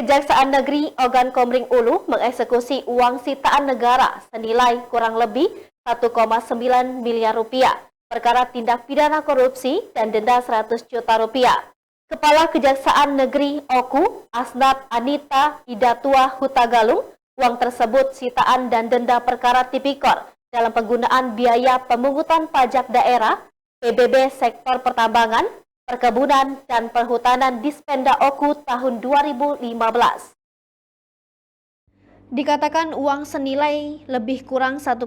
Kejaksaan Negeri Ogan Komering Ulu mengeksekusi uang sitaan negara senilai kurang lebih 1,9 miliar rupiah perkara tindak pidana korupsi dan denda 100 juta rupiah. Kepala Kejaksaan Negeri Oku, Asnat Anita Idatua Hutagalung, uang tersebut sitaan dan denda perkara tipikor dalam penggunaan biaya pemungutan pajak daerah, PBB sektor pertambangan, perkebunan dan perhutanan Dispenda Oku tahun 2015. Dikatakan uang senilai lebih kurang 1,9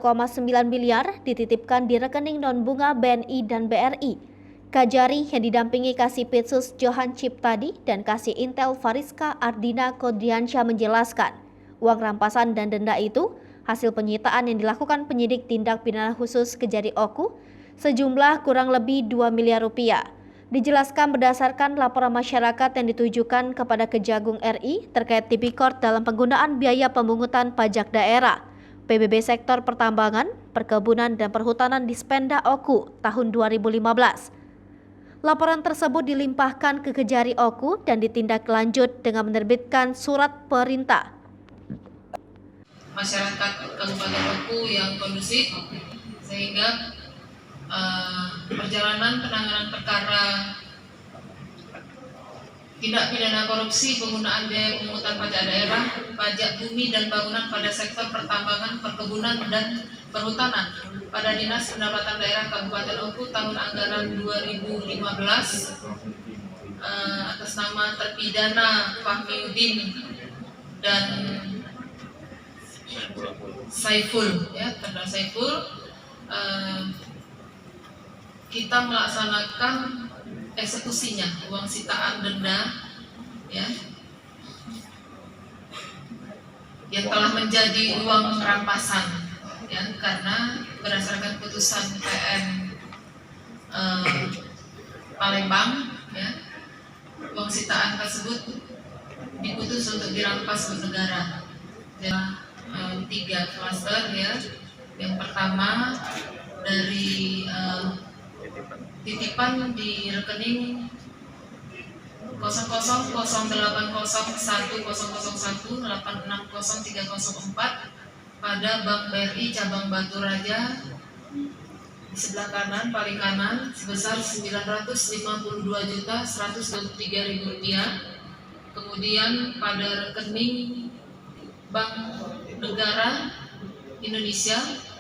miliar dititipkan di rekening non-bunga BNI dan BRI. Kajari yang didampingi Kasipitsus Johan Ciptadi dan Kasih Intel Fariska Ardina Kodriansyah menjelaskan, uang rampasan dan denda itu hasil penyitaan yang dilakukan penyidik tindak pidana khusus Kejari Oku sejumlah kurang lebih 2 miliar rupiah. Dijelaskan berdasarkan laporan masyarakat yang ditujukan kepada Kejagung RI terkait tipikor dalam penggunaan biaya pemungutan pajak daerah, PBB sektor pertambangan, perkebunan dan perhutanan Dispenda Oku tahun 2015. Laporan tersebut dilimpahkan ke Kejari Oku dan ditindaklanjut dengan menerbitkan surat perintah. Masyarakat Kabupaten Oku yang kondusif sehingga perjalanan penanganan perkara tindak pidana korupsi penggunaan biaya pemungutan pajak daerah, pajak bumi dan bangunan pada sektor pertambangan, perkebunan dan perhutanan pada Dinas Pendapatan Daerah Kabupaten Oku tahun anggaran 2015 atas nama terpidana Fahmiuddin dan Saiful, ya, terdakwa Saiful. Kita melaksanakan eksekusinya, uang sitaan denda, ya, yang telah menjadi uang rampasan, ya, karena berdasarkan putusan PN Palembang, ya, uang sitaan tersebut diputus untuk dirampas oleh negara. Dan 3 klaster, ya, yang pertama dari titipan di rekening 00801001860304 pada Bank BRI cabang Batu Raja di sebelah kanan, paling kanan, sebesar Rp952.123.000. Kemudian pada rekening Bank Negara Indonesia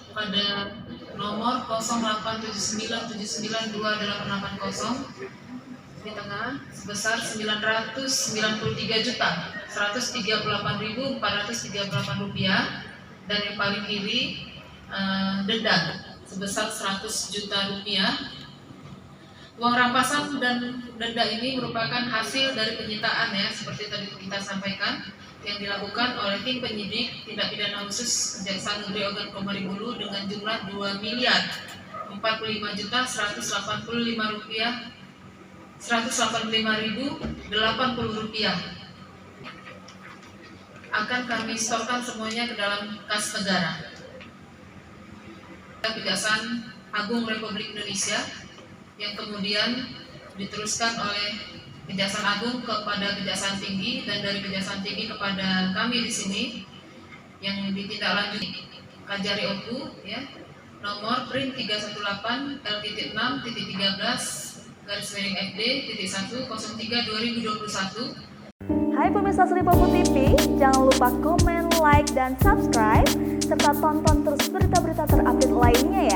pada nomor 0879792880 di tengah sebesar Rp993.138.438 dan yang paling kiri denda sebesar Rp100 juta. Uang rampasan dan denda ini merupakan hasil dari penyitaan, ya, seperti tadi kita sampaikan, yang dilakukan oleh tim penyidik tindak pidana khusus Kejaksaan Negeri Ogan Komering Ulu dengan jumlah Rp2.045.185.080 akan kami setorkan semuanya ke dalam kas negara. Kejaksaan Agung Republik Indonesia yang kemudian diteruskan oleh Kejaksaan Agung kepada Kejaksaan Tinggi dan dari Kejaksaan Tinggi kepada kami di sini yang ditindaklanjuti Kajari Oku, ya, nomor PRIN 318 L.6-FD-103/2021. Hai pemirsa Sri Popo TV, jangan lupa komen, like, dan subscribe serta tonton terus